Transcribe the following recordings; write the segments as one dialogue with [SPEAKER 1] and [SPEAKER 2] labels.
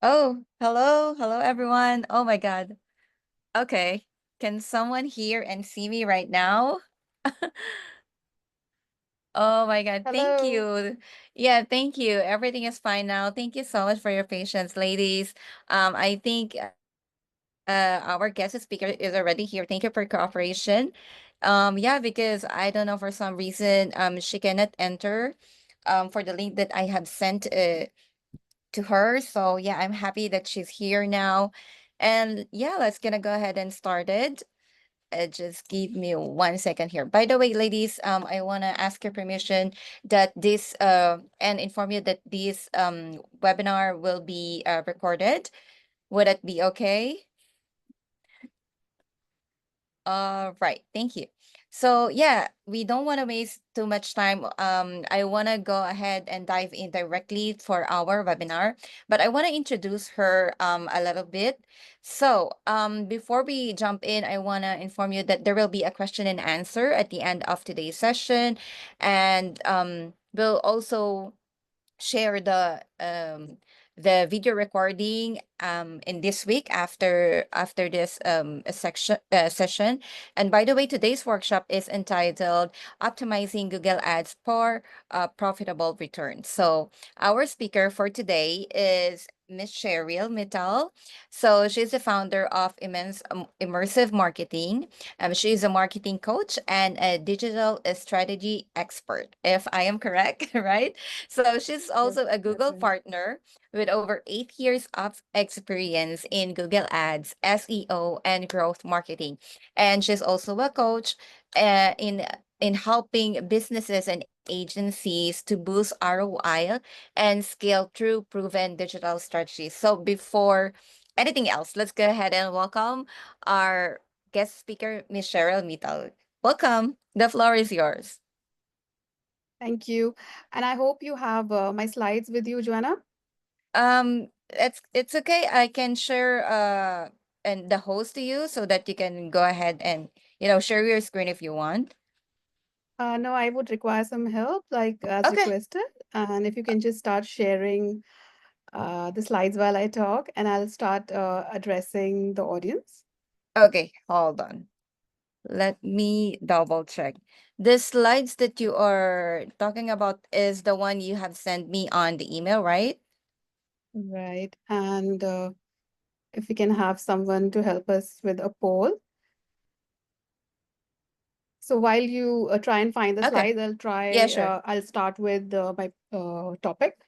[SPEAKER 1] Oh, hello. Hello, everyone. Oh my God. Okay. Can someone hear and see me right now? Oh my God. Thank
[SPEAKER 2] Hello.
[SPEAKER 1] you. Yeah, thank you. Everything is fine now. Thank you so much for your patience, ladies. I think our guest speaker is already here. Thank you for cooperation. Yeah, because I don't know for some reason she cannot enter for the link that I have sent to her. So yeah, I'm happy that she's here now. And yeah, let's gonna go ahead and start it. Just give me 1 second here. By the way, ladies, I wanna ask your permission that this and inform you that this webinar will be recorded. Would it be okay? Right. Thank you. So yeah, we don't want to waste too much time. I want to go ahead and dive in directly for our webinar, but I want to introduce her a little bit. So before we jump in, I want to inform you that there will be a question and answer at the end of today's session, and we'll also share the video recording in this week after this session. And by the way, today's workshop is entitled Optimizing Google Ads for Profitable Returns. So our speaker for today is Miss Sheril Mittal. So she's the founder of Immersive Marketing. She's a marketing coach and a digital strategy expert, if I am correct, right? So she's
[SPEAKER 2] Yes,
[SPEAKER 1] also a
[SPEAKER 2] that's
[SPEAKER 1] Google
[SPEAKER 2] right.
[SPEAKER 1] partner with over 8 years of experience in Google Ads, SEO, and growth marketing. And she's also a coach in helping businesses and agencies to boost ROI and scale through proven digital strategies. So before anything else, let's go ahead and welcome our guest speaker, Ms. Cheryl Mittal. Welcome. The floor is yours.
[SPEAKER 2] Thank you. And I hope you have my slides with you, Joanna.
[SPEAKER 1] It's okay. I can share and the host to you so that you can go ahead and share your screen if you want.
[SPEAKER 2] No, I would require some help, like as
[SPEAKER 1] Okay.
[SPEAKER 2] requested. And if you can just start sharing the slides while I talk, and I'll start addressing the audience.
[SPEAKER 1] Okay, hold on. Let me double check. The slides that you are talking about is the one you have sent me on the email, right?
[SPEAKER 2] Right. And if we can have someone to help us with a poll. So while you try and find the
[SPEAKER 1] Okay.
[SPEAKER 2] slides,
[SPEAKER 1] Yeah, sure.
[SPEAKER 2] I'll start with my topic.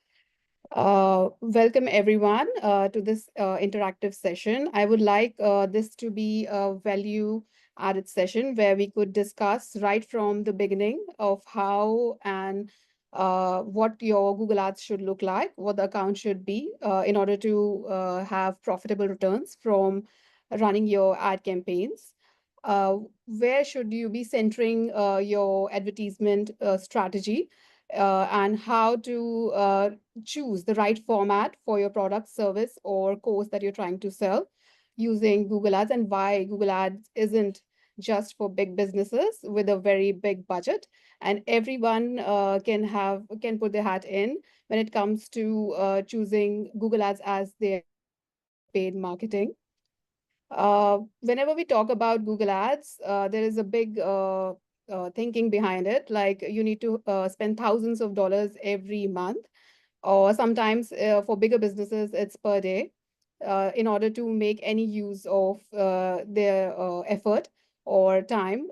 [SPEAKER 2] Welcome everyone to this interactive session. I would like this to be a value added session where we could discuss right from the beginning of how and what your Google Ads should look like, what the account should be in order to have profitable returns from running your ad campaigns. Where should you be centering your advertisement strategy and how to choose the right format for your product, service, or course that you're trying to sell using Google Ads, and why Google Ads isn't just for big businesses with a very big budget, and everyone can put their hat in when it comes to choosing Google Ads as their paid marketing. Whenever we talk about Google Ads, there is a big thinking behind it. Like you need to spend thousands of dollars every month, or sometimes for bigger businesses, it's per day, in order to make any use of their effort or time,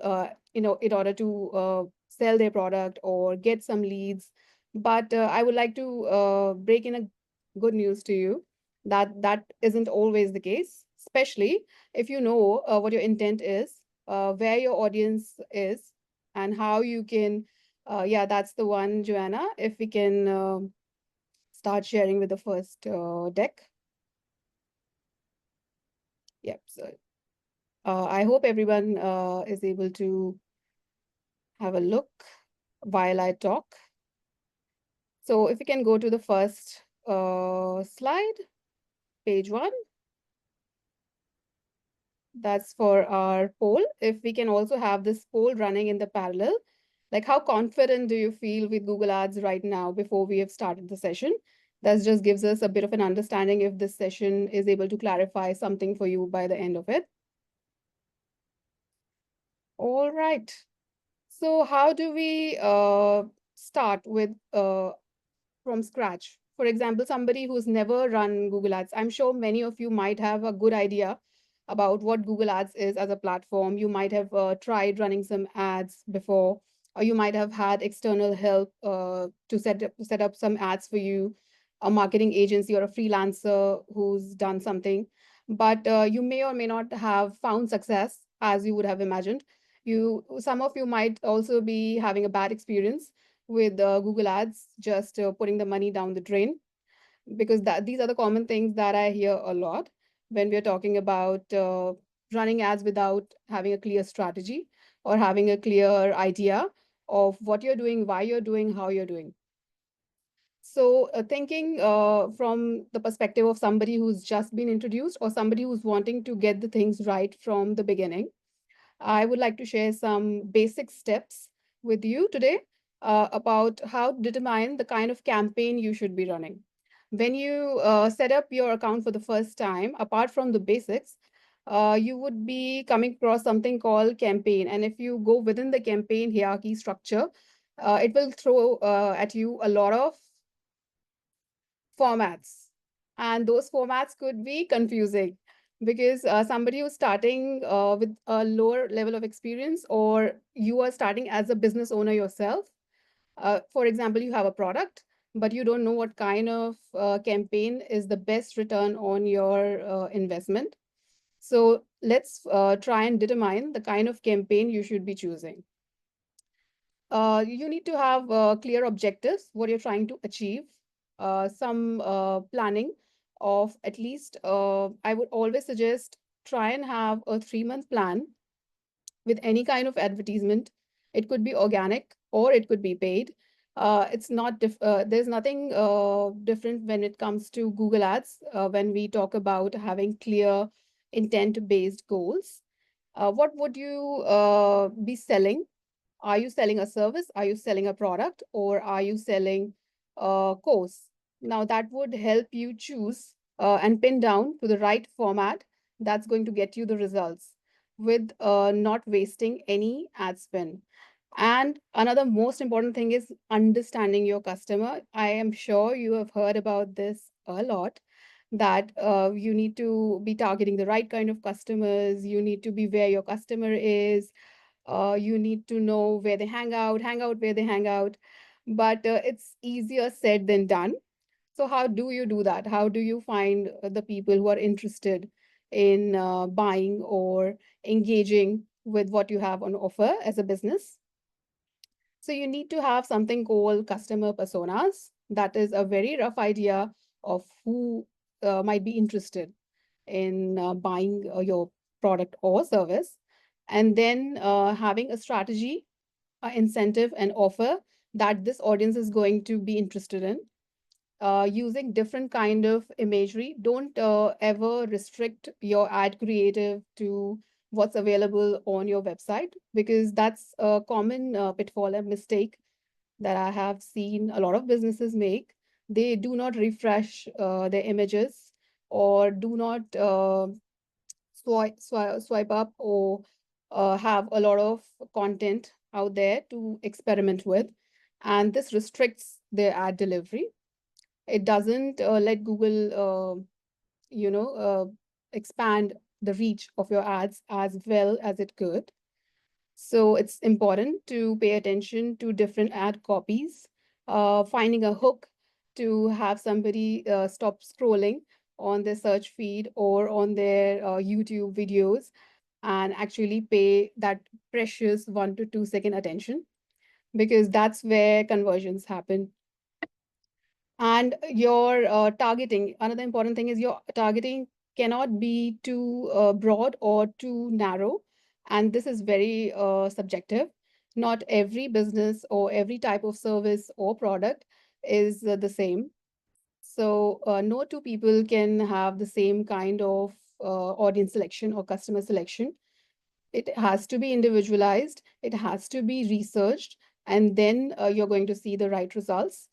[SPEAKER 2] in order to sell their product or get some leads. But I would like to break in a good news to you that that isn't always the case, especially if you know what your intent is, where your audience is, and how you can. Yeah, that's the one, Joanna. If we can start sharing with the first deck. Yep. So I hope everyone is able to have a look while I talk. So if we can go to the first slide, page one, that's for our poll. If we can also have this poll running in the parallel, like how confident do you feel with Google Ads right now before we have started the session? That just gives us a bit of an understanding if this session is able to clarify something for you by the end of it. All right. So how do we start with from scratch? For example, somebody who's never run Google Ads. I'm sure many of you might have a good idea about what Google Ads is as a platform. You might have tried running some ads before, or you might have had external help to set up some ads for you, a marketing agency or a freelancer who's done something. But you may or may not have found success as you would have imagined. Some of you might also be having a bad experience with Google Ads, just putting the money down the drain, because these are the common things that I hear a lot when we're talking about running ads without having a clear strategy or having a clear idea of what you're doing, why you're doing, how you're doing. So, thinking from the perspective of somebody who's just been introduced or somebody who's wanting to get the things right from the beginning, I would like to share some basic steps with you today about how to determine the kind of campaign you should be running. When you set up your account for the first time, apart from the basics, you would be coming across something called campaign. And if you go within the campaign hierarchy structure, it will throw at you a lot of formats. And those formats could be confusing because somebody who's starting with a lower level of experience, or you are starting as a business owner yourself. For example, you have a product, but you don't know what kind of campaign is the best return on your investment. So let's try and determine the kind of campaign you should be choosing. You need to have clear objectives, what you're trying to achieve, some planning of at least, I would always suggest try and have a 3-month plan with any kind of advertisement. It could be organic or it could be paid. It's not there's nothing different when it comes to Google Ads when we talk about having clear intent-based goals. What would you be selling? Are you selling a service? Are you selling a product? Or are you selling a course? Now, that would help you choose and pin down to the right format that's going to get you the results with not wasting any ad spend. And another most important thing is understanding your customer. I am sure you have heard about this a lot, that you need to be targeting the right kind of customers. You need to be where your customer is. You need to know where they hang out where they hang out. But it's easier said than done. So, how do you do that? How do you find the people who are interested in buying or engaging with what you have on offer as a business? So, you need to have something called customer personas. That is a very rough idea of who might be interested in buying your product or service. And then having a strategy, incentive, and offer that this audience is going to be interested in, using different kind of imagery. Don't ever restrict your ad creative to what's available on your website, because that's a common pitfall and mistake that I have seen a lot of businesses make. They do not refresh their images, or do not swipe up, or have a lot of content out there to experiment with. And this restricts their ad delivery. It doesn't let Google, you know, expand the reach of your ads as well as it could. So it's important to pay attention to different ad copies, finding a hook to have somebody stop scrolling on their search feed or on their YouTube videos, and actually pay that precious 1 to 2 second attention, because that's where conversions happen. And your targeting, another important thing is your targeting cannot be too broad or too narrow. And this is very subjective. Not every business or every type of service or product is the same. So, no two people can have the same kind of audience selection or customer selection. It has to be individualized, it has to be researched, and then you're going to see the right results.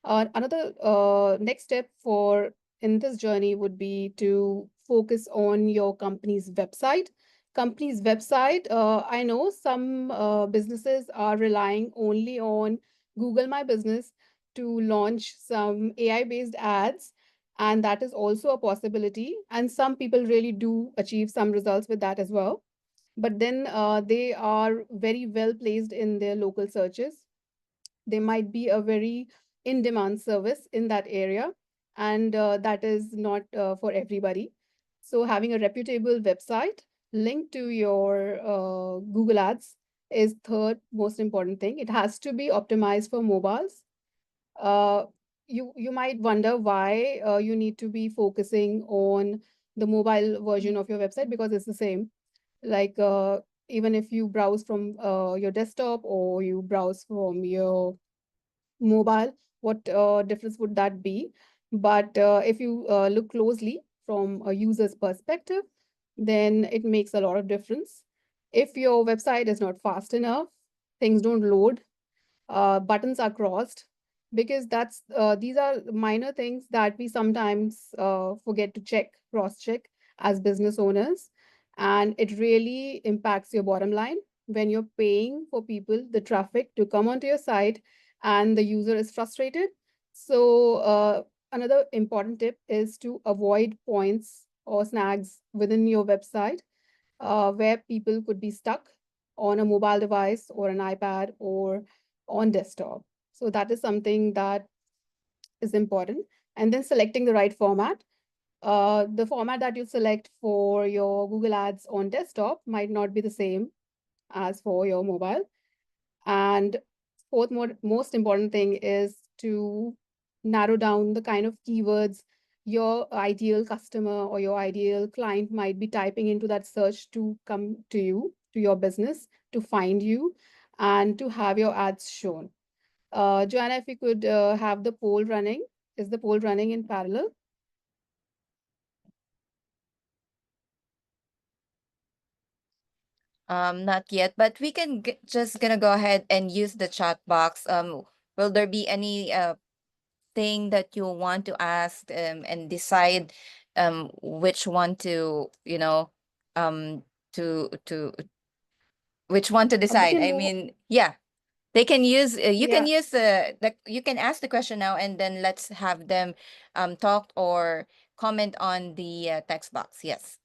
[SPEAKER 2] Another next step for in this journey would be to focus on your company's website. Company's website. I know some businesses are relying only on Google My Business to launch some AI-based ads, and that is also a possibility. And some people really do achieve some results with that as well. But then they are very well placed in their local searches. They might be a very in demand service in that area, and that is not for everybody. So having a reputable website linked to your Google Ads is third most important thing. It has to be optimized for mobiles. uh, you might wonder why you need to be focusing on the mobile version of your website, because it's the same. Like even if you browse from your desktop or you browse from your mobile, what difference would that be? But if you look closely from a user's perspective, then it makes a lot of difference. If your website is not fast enough, things don't load, buttons are crossed, because that's these are minor things that we sometimes forget to check, cross check as business owners, and it really impacts your bottom line when you're paying for people, the traffic to come onto your site, and the user is frustrated. So another important tip is to avoid points or snags within your website where people could be stuck on a mobile device or an iPad or on desktop. So that is something that is important. And then selecting the right format. The format that you select for your Google Ads on desktop might not be the same as for your mobile. And fourth, most important thing is to narrow down the kind of keywords your ideal customer or your ideal client might be typing into that search to come to you, to your business, to find you, and to have your ads shown. Joanna, if you could have the poll running. Is the poll running in parallel?
[SPEAKER 1] Not yet, but we can just gonna go ahead and use the chat box. Will there be any thing that you want to ask and decide which one to, um to which one to
[SPEAKER 2] We
[SPEAKER 1] decide?
[SPEAKER 2] can
[SPEAKER 1] I
[SPEAKER 2] move.
[SPEAKER 1] mean, yeah, they can use you can
[SPEAKER 2] Yeah,
[SPEAKER 1] use the you can ask the question now, and then let's have them talk or comment on the text box. Yes.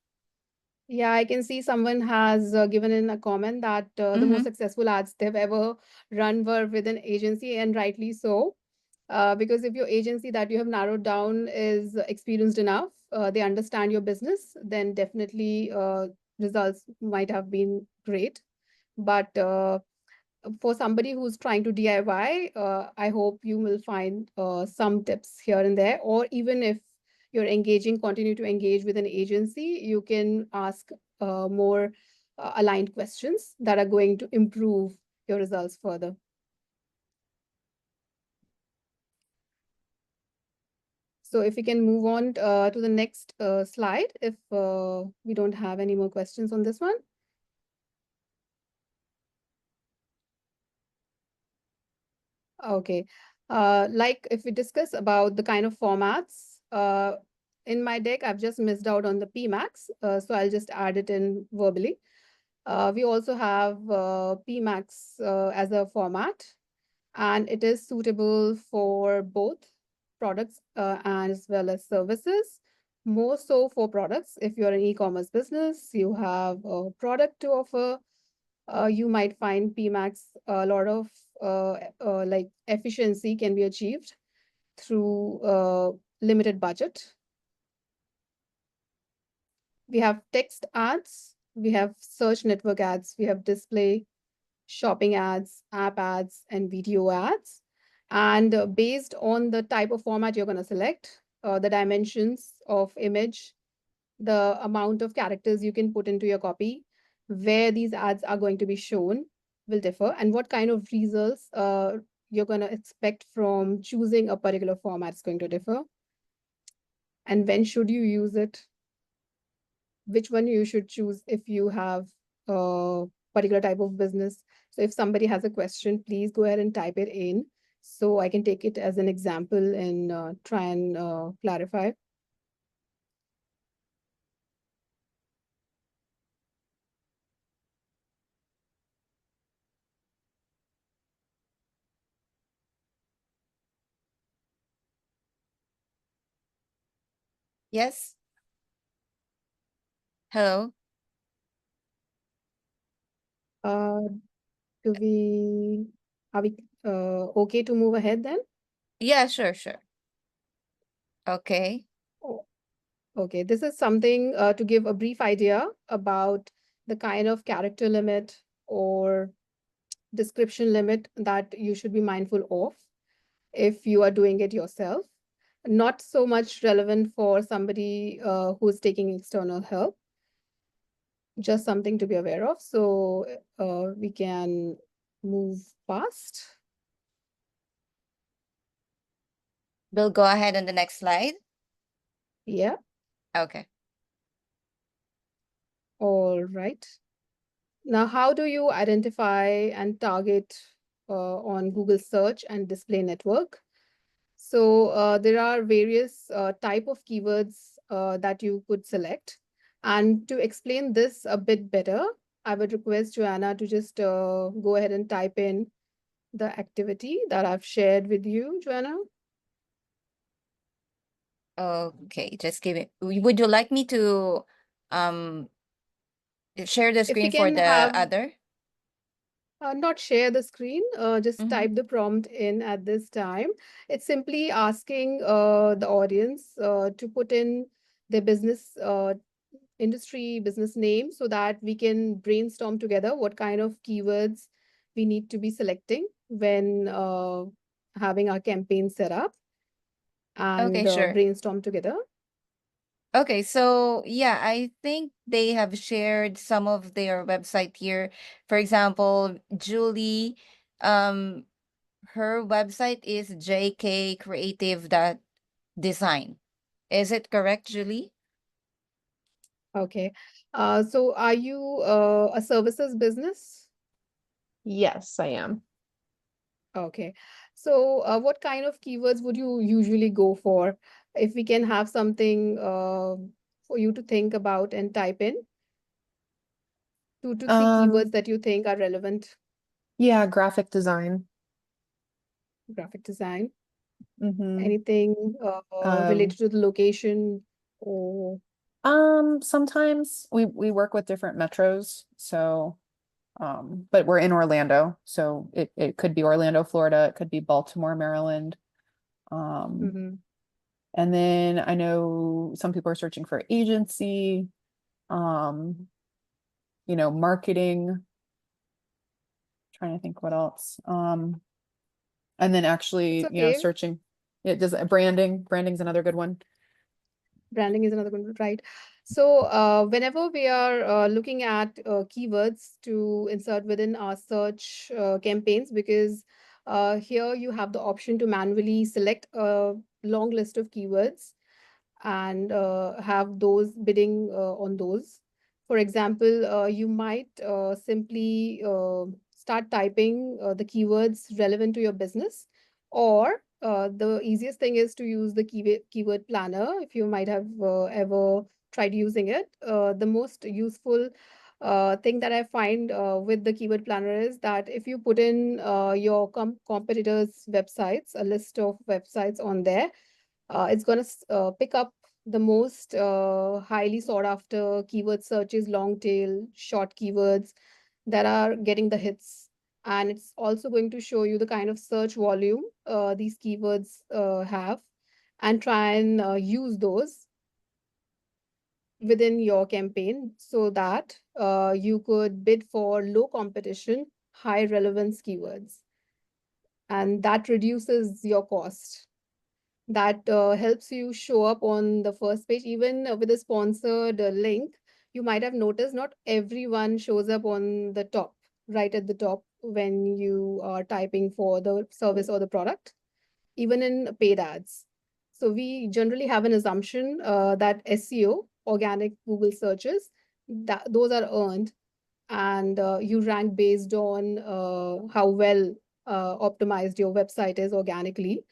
[SPEAKER 2] yeah, I can see someone has given in a comment that the most
[SPEAKER 1] Mm-hmm.
[SPEAKER 2] successful ads they've ever run were with an agency, and rightly so. Because if your agency that you have narrowed down is experienced enough, they understand your business, then definitely results might have been great. But for somebody who's trying to DIY, I hope you will find some tips here and there. Or even if you're engaging, continue to engage with an agency, you can ask more aligned questions that are going to improve your results further. So if we can move on to the next slide, if we don't have any more questions on this one. Okay. Like if we discuss about the kind of formats, in my deck, I've just missed out on the PMAX, so I'll just add it in verbally. We also have PMAX as a format, and it is suitable for both products as well as services. More so for products. If you're an e-commerce business, you have a product to offer, you might find PMAX a lot of like efficiency can be achieved through limited budget. We have text ads, we have search network ads, we have display, shopping ads, app ads, and video ads. And based on the type of format you're going to select, the dimensions of image, the amount of characters you can put into your copy, where these ads are going to be shown will differ, and what kind of results you're going to expect from choosing a particular format is going to differ. And when should you use it? Which one you should choose if you have a particular type of business. So if somebody has a question, please go ahead and type it in. So I can take it as an example and try and clarify.
[SPEAKER 1] Yes. Hello.
[SPEAKER 2] Uh, do we are we okay to move ahead then?
[SPEAKER 1] Yeah, sure, sure. Okay.
[SPEAKER 2] Oh, okay, this is something to give a brief idea about the kind of character limit or description limit that you should be mindful of if you are doing it yourself. Not so much relevant for somebody who's taking external help, just something to be aware of. So we can move past.
[SPEAKER 1] We'll go ahead on the next slide.
[SPEAKER 2] Yeah,
[SPEAKER 1] Okay.
[SPEAKER 2] all right. Now, how do you identify and target on Google search and display network? So there are various type of keywords that you could select. And to explain this a bit better, I would request Joanna to just go ahead and type in the activity that I've shared with you, Joanna.
[SPEAKER 1] Okay, just give it. Would you like me to um share the
[SPEAKER 2] If we
[SPEAKER 1] screen for
[SPEAKER 2] can
[SPEAKER 1] the
[SPEAKER 2] have
[SPEAKER 1] other?
[SPEAKER 2] not share the screen, just
[SPEAKER 1] Mm-hmm.
[SPEAKER 2] type the prompt in at this time. It's simply asking the audience to put in their business industry, business name, so that we can brainstorm together what kind of keywords we need to be selecting when having our campaign set up
[SPEAKER 1] Okay,
[SPEAKER 2] and
[SPEAKER 1] sure.
[SPEAKER 2] brainstorm together.
[SPEAKER 1] Okay, so yeah, I think they have shared some of their website here. For example, Julie, um, her website is jkcreative.design. Is it correct, Julie?
[SPEAKER 2] Okay. So are you a services business?
[SPEAKER 3] Yes, I am.
[SPEAKER 2] Okay. So, what kind of keywords would you usually go for? If we can have something for you to think about and type in, 2 to 3 keywords
[SPEAKER 3] Um,
[SPEAKER 2] that you think are relevant,
[SPEAKER 3] yeah, graphic design.
[SPEAKER 2] graphic design,
[SPEAKER 3] Mm-hmm.
[SPEAKER 2] anything
[SPEAKER 3] Um,
[SPEAKER 2] related to the location or
[SPEAKER 3] Sometimes we work with different metros, so but we're in Orlando, so it could be Orlando, Florida, it could be Baltimore, Maryland. Um,
[SPEAKER 2] Mhm.
[SPEAKER 3] and then I know some people are searching for agency, um, marketing, trying to think what else. And then
[SPEAKER 2] It's
[SPEAKER 3] actually,
[SPEAKER 2] okay.
[SPEAKER 3] searching. It does branding. Branding's another good one.
[SPEAKER 2] Branding is another one, right? So, whenever we are looking at keywords to insert within our search campaigns, because here you have the option to manually select a long list of keywords and have those bidding on those. For example, you might simply start typing the keywords relevant to your business, or the easiest thing is to use the keyword planner if you might have ever tried using it. The most useful thing that I find with the keyword planner is that if you put in your competitors' websites, a list of websites on there, it's going to pick up the most highly sought after keyword searches, long tail, short keywords that are getting the hits. And it's also going to show you the kind of search volume these keywords have, and try and use those within your campaign so that you could bid for low competition, high relevance keywords. And that reduces your cost, that helps you show up on the first page. Even with a sponsored link, you might have noticed not everyone shows up on the top, right at the top, when you are typing for the service or the product, even in paid ads. So we generally have an assumption that SEO, organic Google searches, that those are earned, and you rank based on how well optimized your website is organically,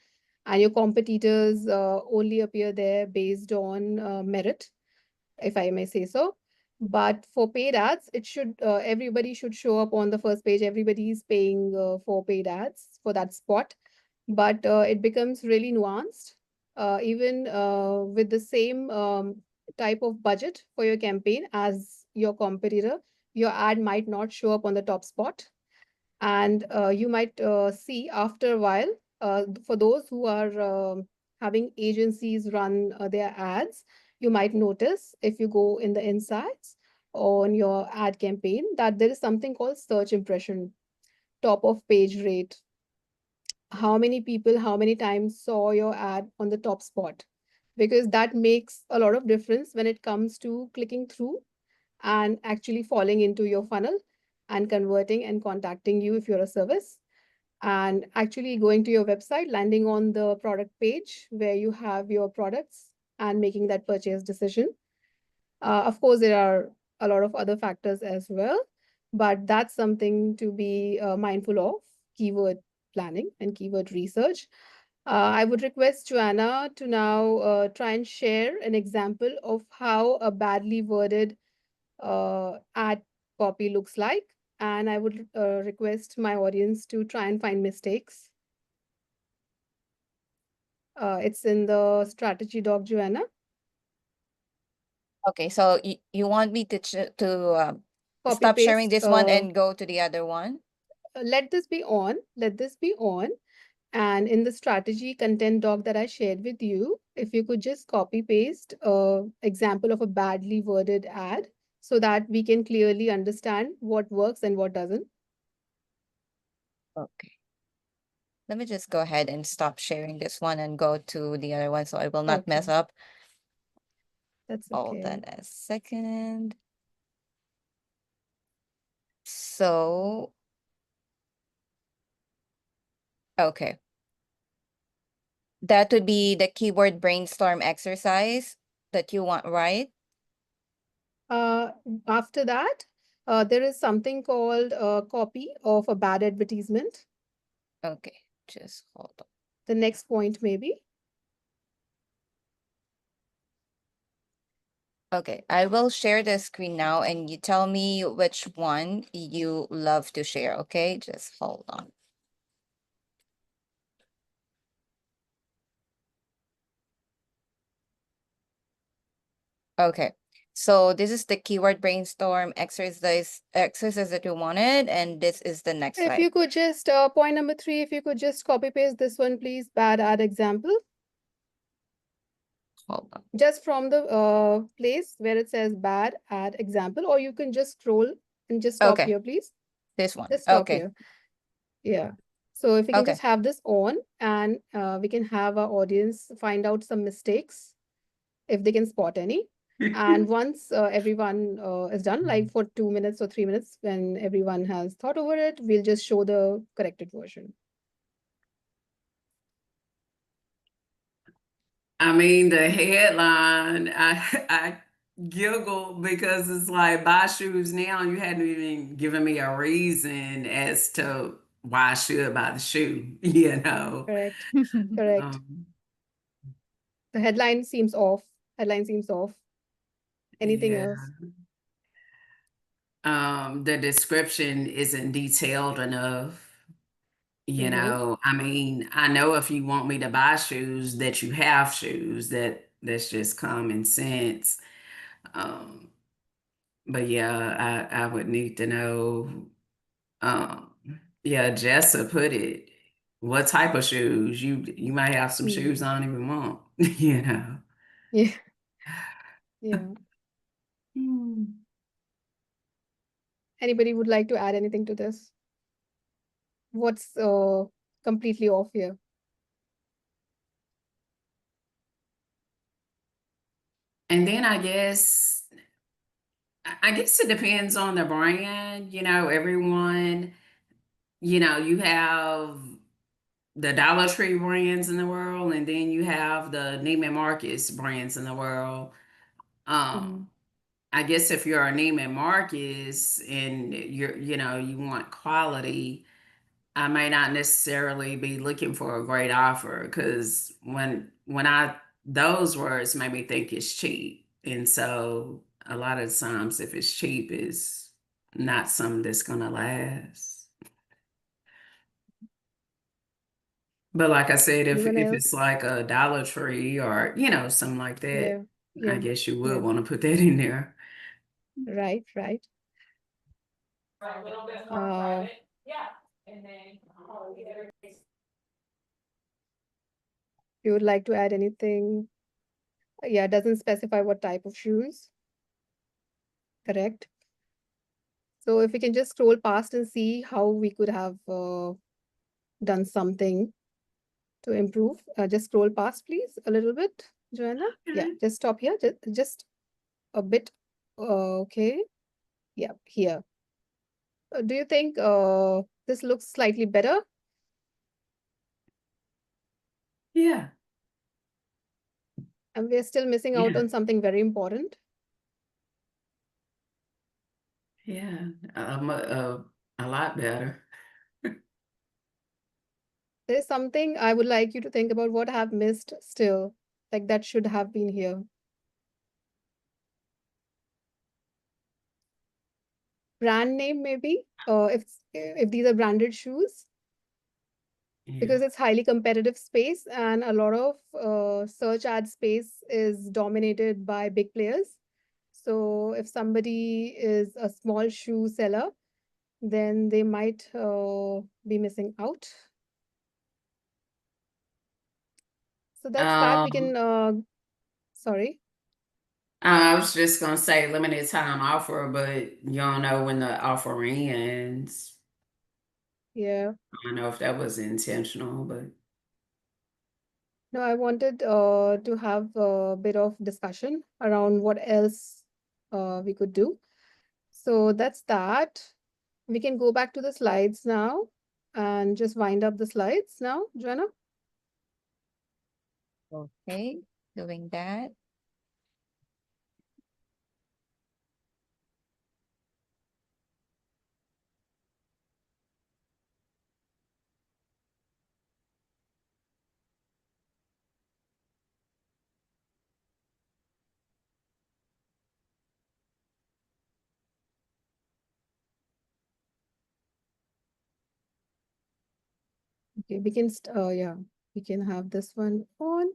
[SPEAKER 2] and your competitors only appear there based on merit, if I may say so. But for paid ads, it should everybody should show up on the first page. Everybody is paying for paid ads for that spot, but it becomes really nuanced. Even with the same type of budget for your campaign as your competitor, your ad might not show up on the top spot, and you might see after a while, for those who are having agencies run their ads, you might notice if you go in the insights on your ad campaign that there is something called search impression, top of page rate, how many people, how many times saw your ad on the top spot, because that makes a lot of difference when it comes to clicking through and actually falling into your funnel and converting and contacting you if you're a service, and actually going to your website, landing on the product page where you have your products and making that purchase decision. Of course, there are a lot of other factors as well, but that's something to be mindful of: keyword planning and keyword research. I would request Joanna to now try and share an example of how a badly worded ad copy looks like. And I would request my audience to try and find mistakes. It's in the strategy doc, Joanna.
[SPEAKER 1] Okay, so you want me to
[SPEAKER 2] Copy
[SPEAKER 1] stop sharing
[SPEAKER 2] paste.
[SPEAKER 1] this one and go to the other one?
[SPEAKER 2] Let this be on. Let this be on. And in the strategy content doc that I shared with you, if you could just copy paste example of a badly worded ad so that we can clearly understand what works and what doesn't.
[SPEAKER 1] Okay. Let me just go ahead and stop sharing this one and go to the other one so I will not mess
[SPEAKER 2] Okay,
[SPEAKER 1] up.
[SPEAKER 2] that's
[SPEAKER 1] Hold on
[SPEAKER 2] okay.
[SPEAKER 1] a second. So, okay. That would be the keyword brainstorm exercise that you want, right?
[SPEAKER 2] Uh, After that, there is something called a copy of a bad advertisement.
[SPEAKER 1] Okay, just hold on.
[SPEAKER 2] The next point, maybe.
[SPEAKER 1] Okay, I will share the screen now and you tell me which one you love to share, okay? Just hold on. Okay. So this is the keyword brainstorm exercise that you wanted, and this is the next
[SPEAKER 2] If
[SPEAKER 1] slide.
[SPEAKER 2] you could just, point number 3, if you could just copy paste this one, please, bad ad example,
[SPEAKER 1] Hold on.
[SPEAKER 2] just from the place where it says bad ad example, or you can just scroll and just stop
[SPEAKER 1] Okay,
[SPEAKER 2] here, please.
[SPEAKER 1] this one.
[SPEAKER 2] Just stop
[SPEAKER 1] Okay.
[SPEAKER 2] here. Yeah. So if we can
[SPEAKER 1] Okay.
[SPEAKER 2] just have this on, and we can have our audience find out some mistakes if they can spot any. And once everyone is done, like for 2 minutes or 3 minutes, when everyone has thought over it, we'll just show the corrected version.
[SPEAKER 4] I mean, the headline, I giggled because it's like buy shoes now. You hadn't even given me a reason as to why I should buy the shoe, you know.
[SPEAKER 2] Correct. Correct.
[SPEAKER 4] Um,
[SPEAKER 2] The headline seems off. Headline seems off. Anything
[SPEAKER 4] yeah.
[SPEAKER 2] else?
[SPEAKER 4] The description isn't detailed enough. You
[SPEAKER 2] Mm-hmm.
[SPEAKER 4] know, I mean, I know if you want me to buy shoes that you have shoes, that's just common sense. Um, but yeah, I would need to know. Um, yeah, Jessa put it. What type of shoes? You might have some shoes
[SPEAKER 2] Mm.
[SPEAKER 4] I don't even want, you know.
[SPEAKER 2] Yeah. Yeah.
[SPEAKER 4] Hmm.
[SPEAKER 2] Anybody would like to add anything to this? What's completely off here?
[SPEAKER 4] And then I guess it depends on the brand. You know, everyone, you know, you have the Dollar Tree brands in the world, and then you have the Neiman Marcus brands in the world.
[SPEAKER 2] Mm-hmm.
[SPEAKER 4] Um, I guess if you're a Neiman Marcus and you know, you want quality, I may not necessarily be looking for a great offer because when I those words made me think it's cheap. And so a lot of times if it's cheap it's not something that's gonna last. But like I said,
[SPEAKER 2] Anyone
[SPEAKER 4] if
[SPEAKER 2] else?
[SPEAKER 4] it's like a Dollar Tree or something like that,
[SPEAKER 2] Yeah,
[SPEAKER 4] I
[SPEAKER 2] yeah,
[SPEAKER 4] guess you would
[SPEAKER 2] yeah.
[SPEAKER 4] want to put that in there.
[SPEAKER 2] Right, right. Uh, you would like to add anything? Yeah, it doesn't specify what type of shoes. Correct. So if we can just scroll past and see how we could have done something to improve. Just scroll past, please, a little bit, Joanna. Yeah,
[SPEAKER 4] Okay.
[SPEAKER 2] just stop here. Just a bit. Okay. Yeah, here. Do you think this looks slightly better?
[SPEAKER 4] Yeah.
[SPEAKER 2] And we're still missing out
[SPEAKER 4] Yeah.
[SPEAKER 2] on something very important.
[SPEAKER 4] Yeah. A lot better.
[SPEAKER 2] There's something I would like you to think about what I have missed still. Like that should have been here. Brand name, maybe. If these are branded shoes,
[SPEAKER 4] Yeah.
[SPEAKER 2] because it's highly competitive space and a lot of search ad space is dominated by big players. So if somebody is a small shoe seller, then they might be missing out. So that's that. We
[SPEAKER 4] Um,
[SPEAKER 2] can, sorry.
[SPEAKER 4] I was just gonna say limited time offer, but you don't know when the offer ends.
[SPEAKER 2] Yeah.
[SPEAKER 4] I don't know if that was intentional, but
[SPEAKER 2] No, I wanted to have a bit of discussion around what else we could do. So that's that. We can go back to the slides now and just wind up the slides now, Joanna.
[SPEAKER 1] Okay, doing that.
[SPEAKER 2] Okay, we can, yeah, we can have this one on.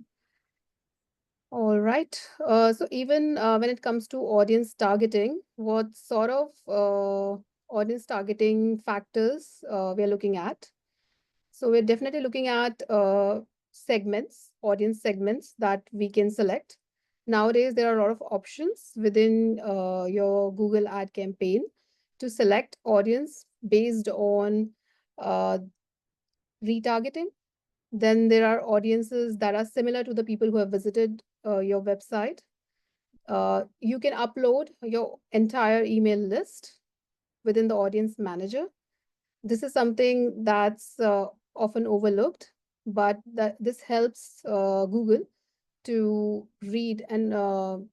[SPEAKER 2] All right. So even when it comes to audience targeting, what sort of audience targeting factors we are looking at? So we're definitely looking at segments, audience segments that we can select. Nowadays, there are a lot of options within your Google ad campaign to select audience based on uh, retargeting. Then there are audiences that are similar to the people who have visited your website. You can upload your entire email list within the audience manager. This is something that's often overlooked, but that this helps Google to read and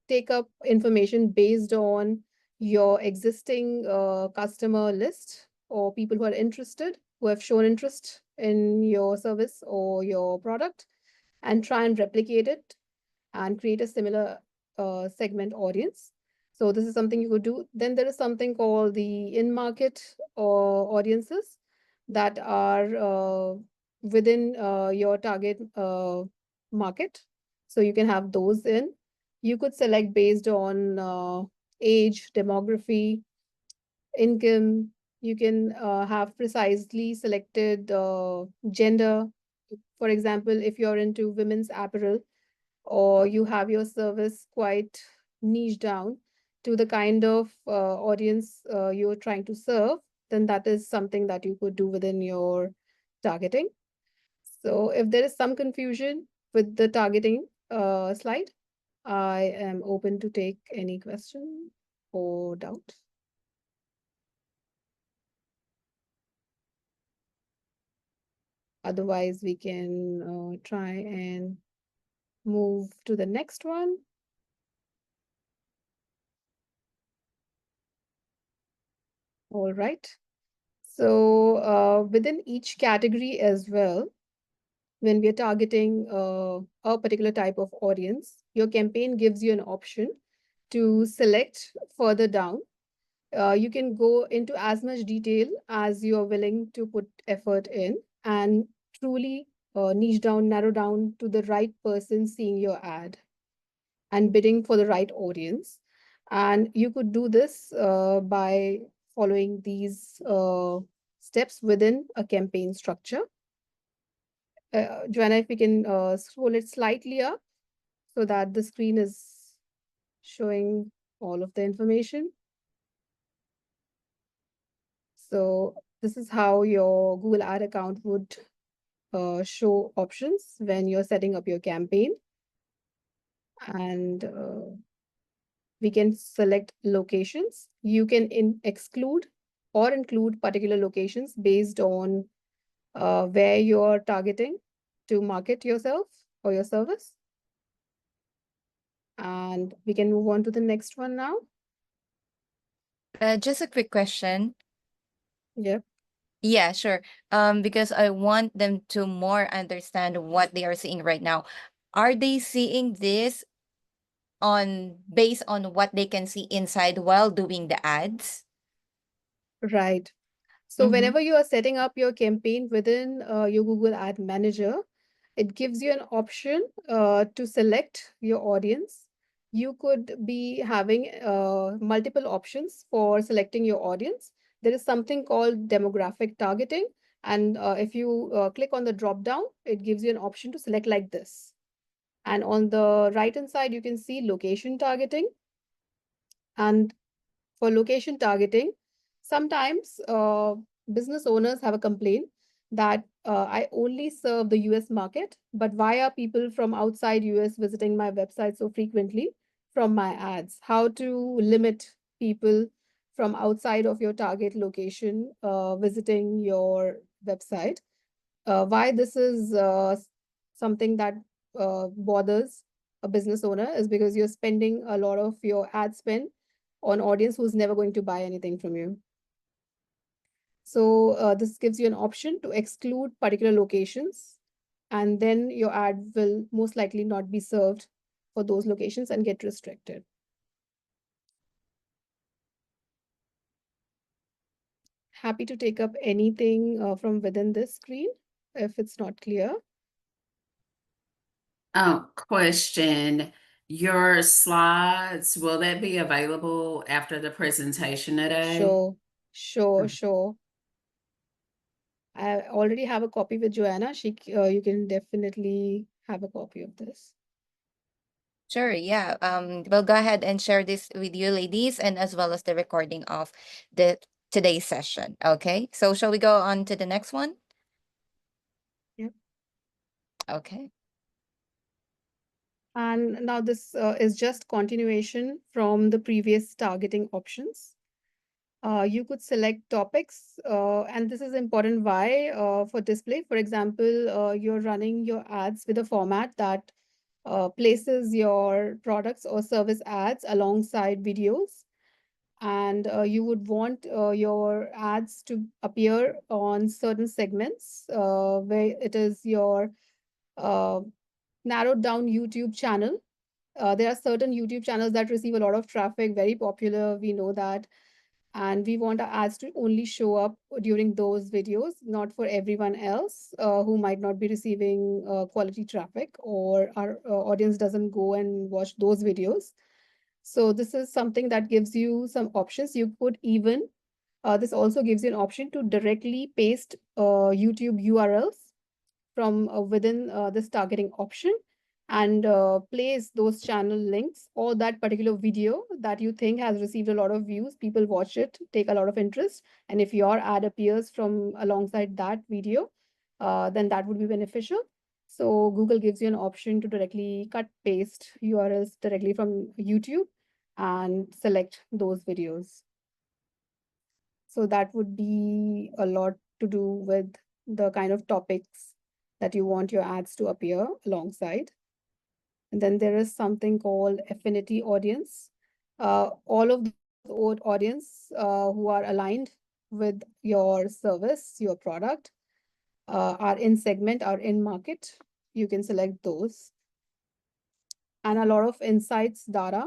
[SPEAKER 2] take up information based on your existing customer list or people who are interested, who have shown interest in your service or your product, and try and replicate it and create a similar segment audience. So this is something you could do. Then there is something called the in-market audiences that are within your target market. So you can have those in. You could select based on age, demography, income. You can have precisely selected gender. For example, if you're into women's apparel, or you have your service quite niche down to the kind of audience you're trying to serve, then that is something that you could do within your targeting. So if there is some confusion with the targeting slide, I am open to take any question or doubt. Otherwise, we can try and move to the next one. All right. So within each category as well, when we are targeting a particular type of audience, your campaign gives you an option to select further down. You can go into as much detail as you are willing to put effort in and truly niche down, narrow down to the right person seeing your ad and bidding for the right audience. And you could do this by following these steps within a campaign structure. Joanna, if we can scroll it slightly up so that the screen is showing all of the information. So this is how your Google Ad account would show options when you're setting up your campaign. And we can select locations. You can exclude or include particular locations based on where you're targeting to market yourself or your service. And we can move on to the next one now.
[SPEAKER 1] Just a quick question.
[SPEAKER 2] Yep.
[SPEAKER 1] Yeah, sure. Because I want them to more understand what they are seeing right now. Are they seeing this on based on what they can see inside while doing the ads?
[SPEAKER 2] Right. So
[SPEAKER 1] Mm-hmm.
[SPEAKER 2] whenever you are setting up your campaign within your Google Ad Manager, it gives you an option to select your audience. You could be having multiple options for selecting your audience. There is something called demographic targeting. And if you click on the drop down, it gives you an option to select like this. And on the right hand side, you can see location targeting. And for location targeting, sometimes business owners have a complaint that I only serve the US market, but why are people from outside US visiting my website so frequently from my ads? How to limit people from outside of your target location visiting your website? Why this is something that bothers a business owner is because you're spending a lot of your ad spend on audience who's never going to buy anything from you. So this gives you an option to exclude particular locations, and then your ad will most likely not be served for those locations and get restricted. Happy to take up anything from within this screen if it's not clear.
[SPEAKER 4] Oh, question. Your slides, will that be available after the presentation today?
[SPEAKER 2] Sure, sure, sure. I already have a copy with Joanna. You can definitely have a copy of this.
[SPEAKER 1] Sure, yeah. We'll go ahead and share this with you ladies and as well as the recording of the today's session. Okay. So shall we go on to the next one?
[SPEAKER 2] Yep.
[SPEAKER 1] Okay.
[SPEAKER 2] And now this is just continuation from the previous targeting options. You could select topics, and this is important why for display. For example, you're running your ads with a format that places your products or service ads alongside videos, and you would want your ads to appear on certain segments where it is your uh, narrowed down YouTube channel. There are certain YouTube channels that receive a lot of traffic, very popular. We know that. And we want our ads to only show up during those videos, not for everyone else who might not be receiving quality traffic or our audience doesn't go and watch those videos. So this is something that gives you some options. You could even, this also gives you an option to directly paste YouTube URLs from within this targeting option and place those channel links or that particular video that you think has received a lot of views. People watch it, take a lot of interest. And if your ad appears from alongside that video, then that would be beneficial. So Google gives you an option to directly cut paste URLs directly from YouTube and select those videos. So that would be a lot to do with the kind of topics that you want your ads to appear alongside. And then there is something called affinity audience. All of those audience who are aligned with your service, your product, are in segment, are in market, you can select those. And a lot of insights data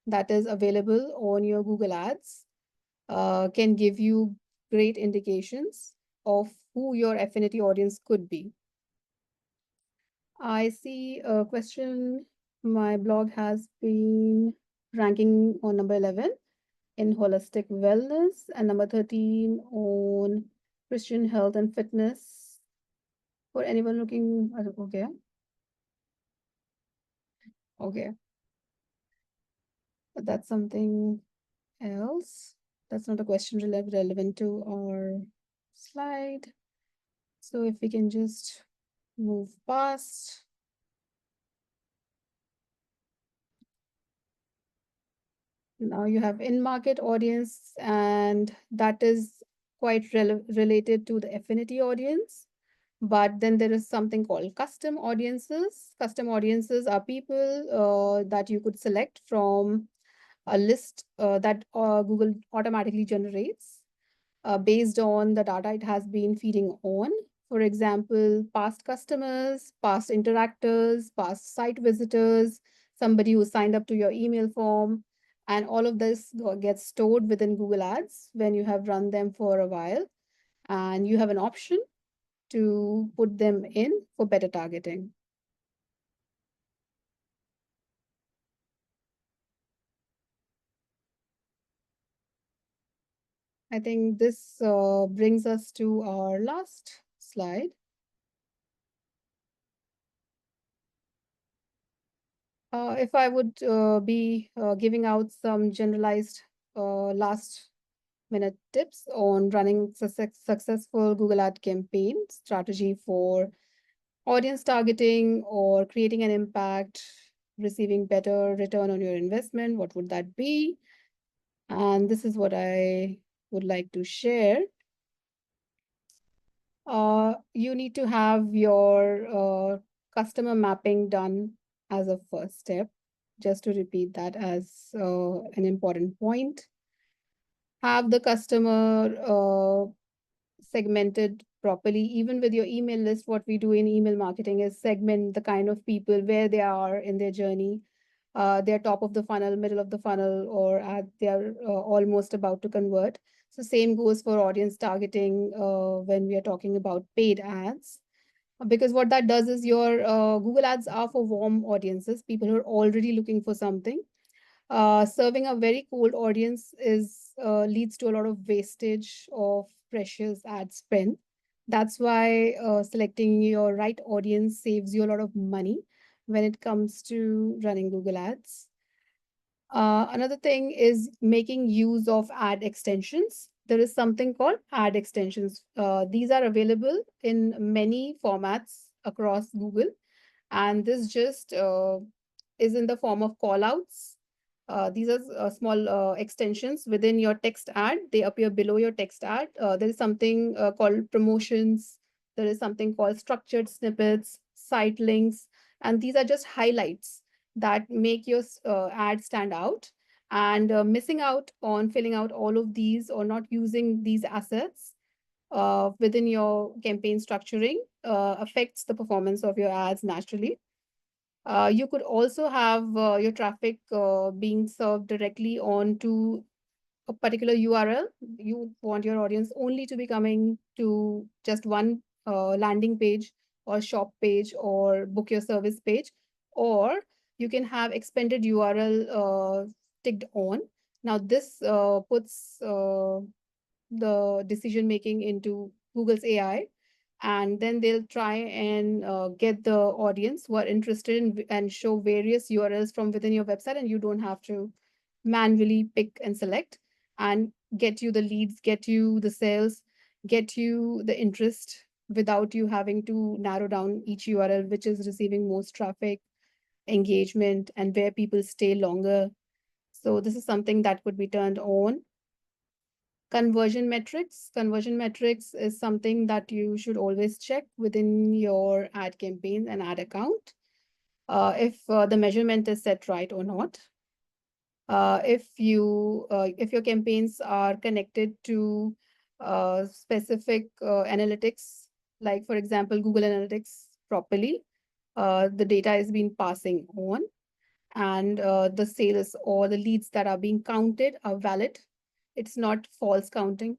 [SPEAKER 2] that is available on your Google Ads can give you great indications of who your affinity audience could be. I see a question. My blog has been ranking on number 11 in holistic wellness and number 13 on Christian health and fitness. For anyone looking, okay, okay, but that's something else. That's not a question relevant to our slide. So if we can just move past. Now you have in-market audience, and that is quite related to the affinity audience. But then there is something called custom audiences. Custom audiences are people that you could select from a list that Google automatically generates based on the data it has been feeding on. For example, past customers, past interactors, past site visitors, somebody who signed up to your email form, and all of this gets stored within Google Ads when you have run them for a while, and you have an option to put them in for better targeting. I think this brings us to our last slide. If I would be giving out some generalized last minute tips on running successful Google Ad campaign strategy for audience targeting or creating an impact, receiving better return on your investment, what would that be? And this is what I would like to share. You need to have your customer mapping done as a first step. Just to repeat that as an important point. Have the customer segmented properly. Even with your email list, what we do in email marketing is segment the kind of people where they are in their journey. They're top of the funnel, middle of the funnel, or they're almost about to convert. So same goes for audience targeting when we are talking about paid ads. Because what that does is your Google Ads are for warm audiences, people who are already looking for something. Serving a very cold audience is leads to a lot of wastage of precious ad spend. That's why selecting your right audience saves you a lot of money when it comes to running Google Ads. Another thing is making use of ad extensions. There is something called ad extensions. These are available in many formats across Google, and this just is in the form of callouts. These are small extensions within your text ad. They appear below your text ad. There is something called promotions. There is something called structured snippets, site links, and these are just highlights that make your ad stand out. And missing out on filling out all of these or not using these assets within your campaign structuring affects the performance of your ads naturally. You could also have your traffic being served directly onto a particular URL. You want your audience only to be coming to just one landing page or shop page or book your service page, or you can have expanded URL ticked on. Now, this puts the decision making into Google's AI, and then they'll try and get the audience who are interested in and show various URLs from within your website, and you don't have to manually pick and select, and get you the leads, get you the sales, get you the interest without you having to narrow down each URL which is receiving most traffic, engagement, and where people stay longer. So this is something that could be turned on. Conversion metrics. Conversion metrics is something that you should always check within your ad campaign and ad account. If the measurement is set right or not. If your campaigns are connected to specific analytics, like for example, Google Analytics properly. The data is being passing on, and the sales or the leads that are being counted are valid. It's not false counting.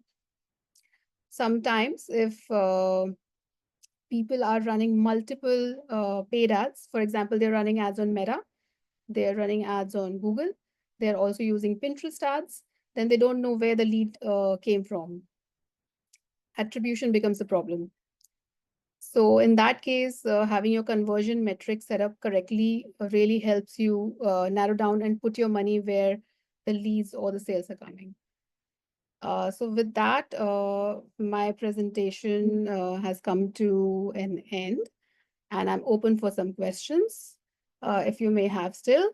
[SPEAKER 2] Sometimes, if people are running multiple paid ads, for example, they're running ads on Meta, they're running ads on Google, they're also using Pinterest ads, then they don't know where the lead came from. Attribution becomes a problem. So in that case, having your conversion metrics set up correctly really helps you narrow down and put your money where the leads or the sales are coming. So with that, my presentation has come to an end, and I'm open for some questions if you may have still.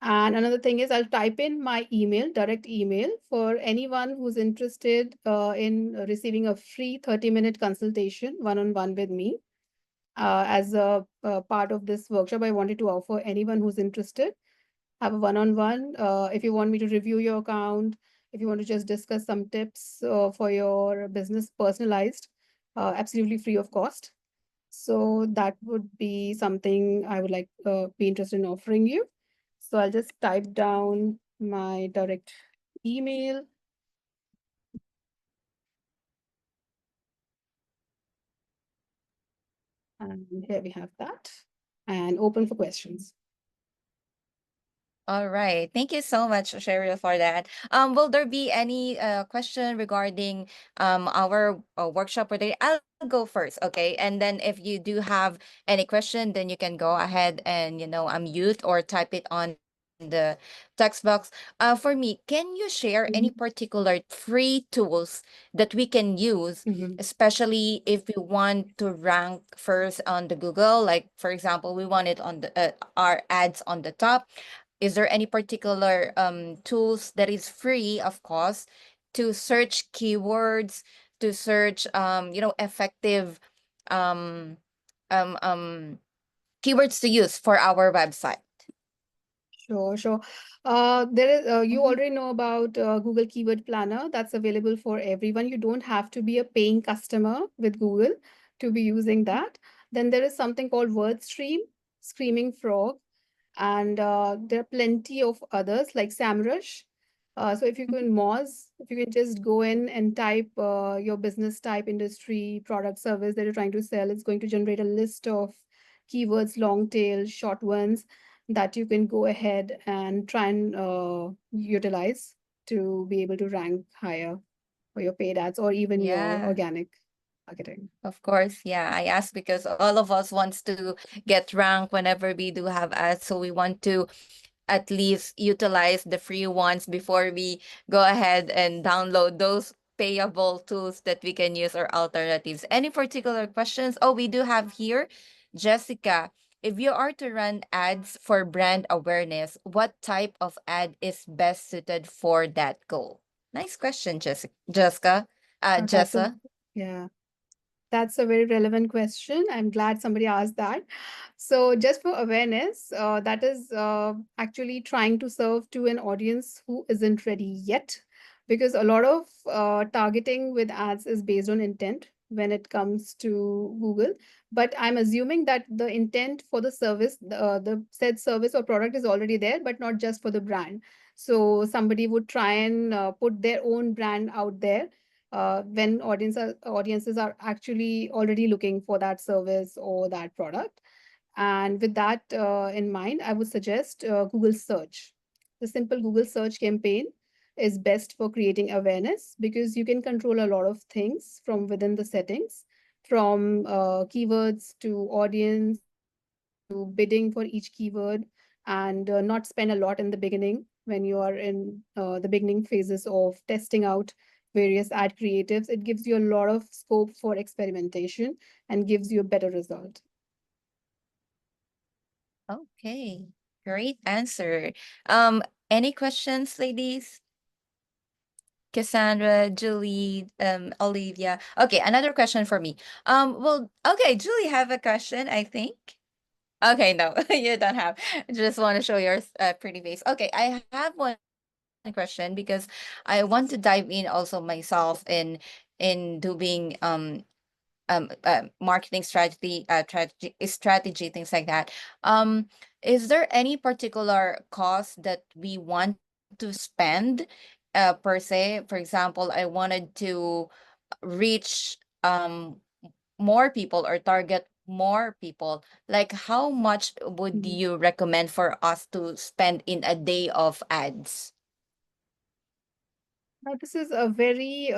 [SPEAKER 2] And another thing is, I'll type in my email, direct email, for anyone who's interested in receiving a free 30-minute consultation one-on-one with me. As a part of this workshop, I wanted to offer anyone who's interested have a one-on-one. If you want me to review your account, if you want to just discuss some tips for your business personalized, absolutely free of cost. So that would be something I would like be interested in offering you. So I'll just type down my direct email. And here we have that. And open for questions.
[SPEAKER 1] All right. Thank you so much, Sheril, for that. Will there be any question regarding our workshop today? I'll go first, okay? And then if you do have any question, then you can go ahead and unmute or type it on the text box. For me, can you share any
[SPEAKER 2] Mhm.
[SPEAKER 1] particular free tools that we can use,
[SPEAKER 2] Mhm.
[SPEAKER 1] especially if we want to rank first on the Google? Like, for example, we want it on the our ads on the top. Is there any particular tools that is free, of course, to search keywords, to search effective um um um keywords to use for our website?
[SPEAKER 2] Sure, sure. There is you
[SPEAKER 1] Mm-hmm.
[SPEAKER 2] already know about Google Keyword Planner. That's available for everyone. You don't have to be a paying customer with Google to be using that. Then there is something called WordStream, Screaming Frog, and there are plenty of others like SAMrush. So if you can Moz, if you can just go in and type your business type, industry, product, service that you're trying to sell, it's going to generate a list of keywords, long tail, short ones that you can go ahead and try and utilize to be able to rank higher for your paid ads or even your
[SPEAKER 1] Yeah.
[SPEAKER 2] organic marketing.
[SPEAKER 1] Of course, yeah. I ask because all of us wants to get ranked whenever we do have ads, so we want to at least utilize the free ones before we go ahead and download those payable tools that we can use or alternatives. Any particular questions? Oh, we do have here Jessica. If you are to run ads for brand awareness, what type of ad is best suited for that goal? Nice question, Jessica. Jessica.
[SPEAKER 2] That's a
[SPEAKER 1] Jessa.
[SPEAKER 2] yeah. That's a very relevant question. I'm glad somebody asked that. So, just for awareness, that is actually trying to serve to an audience who isn't ready yet, because a lot of targeting with ads is based on intent when it comes to Google. But I'm assuming that the intent for the service, the said service or product is already there, but not just for the brand. So, somebody would try and put their own brand out there when audiences are actually already looking for that service or that product. And with that in mind, I would suggest Google search. The simple Google search campaign is best for creating awareness because you can control a lot of things from within the settings, from keywords to audience to bidding for each keyword, and not spend a lot in the beginning when you are in the beginning phases of testing out various ad creatives. It gives you a lot of scope for experimentation and gives you a better result.
[SPEAKER 1] Okay, great answer. Um, any questions, ladies? Cassandra, Julie, Olivia. Okay, another question for me. Well, okay, Julie have a question, I think. Okay, no, you don't have. Just want to show your pretty face. Okay, I have one question because I want to dive in also myself in in doing marketing strategy, things like that. um is there any particular cost that we want to spend per se? For example, I wanted to reach more people or target more people. Like, how much would
[SPEAKER 2] Mhm.
[SPEAKER 1] you recommend for us to spend in a day of ads?
[SPEAKER 2] Now, this is a very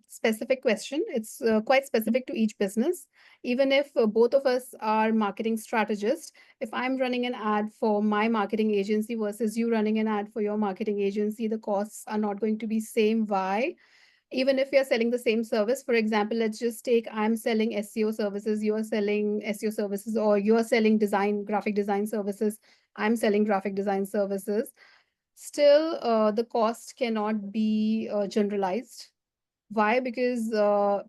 [SPEAKER 2] specific question. It's quite specific to each business. Even if both of us are marketing strategists, if I'm running an ad for my marketing agency versus you running an ad for your marketing agency, the costs are not going to be same. Why? Even if you're selling the same service, for example, let's just take I'm selling SEO services, you're selling SEO services, or you're selling design, graphic design services, I'm selling graphic design services. Still, the cost cannot be generalized. Why? Because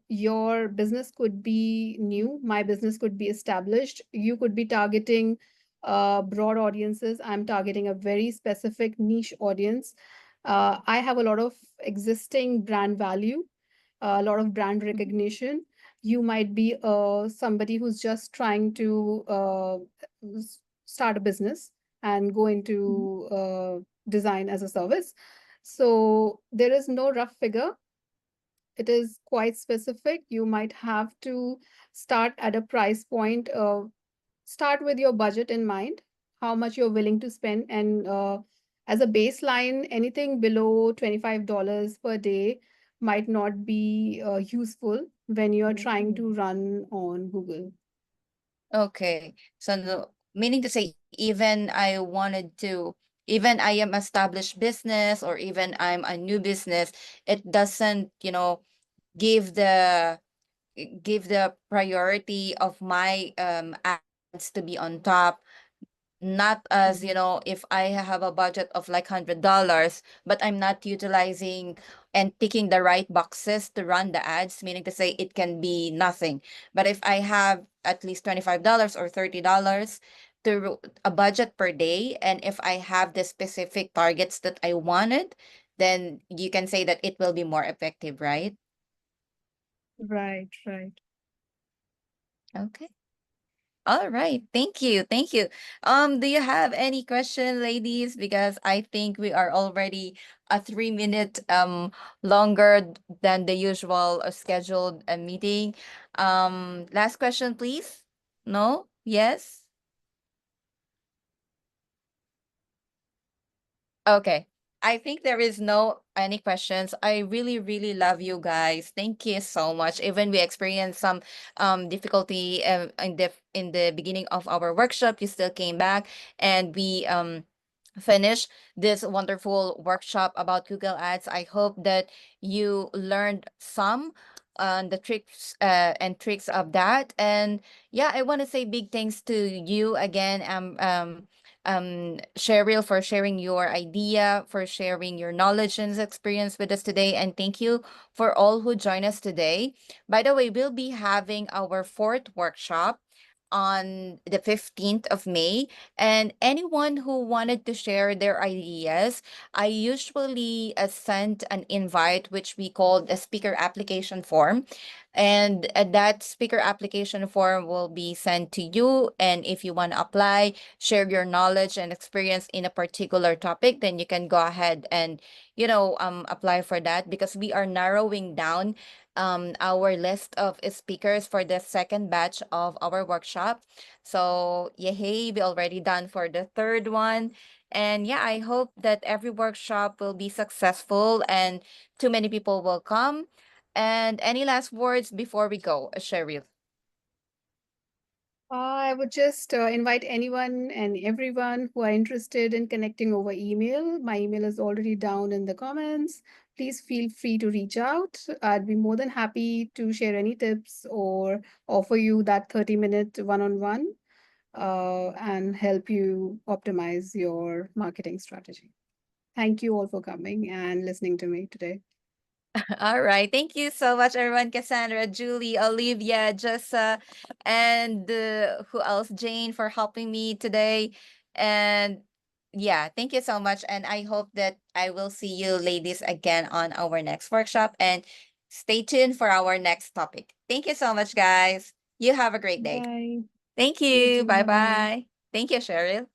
[SPEAKER 2] your business could be new, my business could be established, you could be targeting broad audiences. I'm targeting a very specific niche audience. I have a lot of existing brand value, a lot of brand recognition. You might be somebody who's just trying to start a business and go
[SPEAKER 3] Mhm.
[SPEAKER 2] into design as a service. So there is no rough figure, it is quite specific. You might have to start at a price point. Start with your budget in mind, how much you're willing to spend, and as a baseline, anything below $25 per day might not be useful when you're trying to run on Google.
[SPEAKER 1] Okay. So meaning to say, even I wanted to, even I am established business, or even I'm a new business, it doesn't, give give the priority of my ads to be on top. Not as,
[SPEAKER 2] Mhm.
[SPEAKER 1] if I have a budget of like $100, but I'm not utilizing and ticking the right boxes to run the ads, meaning to say it can be nothing. But if I have at least $25 or $30 to a budget per day, and if I have the specific targets that I wanted, then you can say that it will be more effective, right?
[SPEAKER 2] Right, right.
[SPEAKER 1] Okay. All right. Thank you. Thank you. Do you have any question, ladies? Because I think we are already a 3 minute longer than the usual scheduled meeting. Last question, please. No? Yes? Okay. I think there is no any questions. I really, really love you guys. Thank you so much. Even we experienced some difficulty in the beginning of our workshop, you still came back, and we finish this wonderful workshop about Google Ads. I hope that you learned some on the tricks and tricks of that. And yeah, I want to say big thanks to you again, Sheril, for sharing your idea, for sharing your knowledge and experience with us today. And thank you for all who join us today. By the way, we'll be having our fourth workshop on the 15th of May. And anyone who wanted to share their ideas, I usually send an invite, which we call the speaker application form. And that speaker application form will be sent to you. And if you want to apply, share your knowledge and experience in a particular topic, then you can go ahead and, apply for that, because we are narrowing down our list of speakers for the second batch of our workshop. So, yay, we already done for the third one. And yeah, I hope that every workshop will be successful and too many people will come. And any last words before we go, Sherry?
[SPEAKER 2] I would just invite anyone and everyone who are interested in connecting over email. My email is already down in the comments. Please feel free to reach out. I'd be more than happy to share any tips or offer you that 30-minute one-on-one and help you optimize your marketing strategy. Thank you all for coming and listening to me today.
[SPEAKER 1] All right. Thank you so much, everyone. Cassandra, Julie, Olivia, Jessa, and who else? Jane, for helping me today. And yeah, thank you so much. And I hope that I will see you ladies again on our next workshop. And Stay tuned for our next topic. Thank you so much, guys. You have a great day.
[SPEAKER 2] Bye.
[SPEAKER 1] Thank
[SPEAKER 2] You
[SPEAKER 1] you.
[SPEAKER 2] too.
[SPEAKER 1] Bye
[SPEAKER 2] Bye bye.
[SPEAKER 1] bye. Thank you, Cheryl.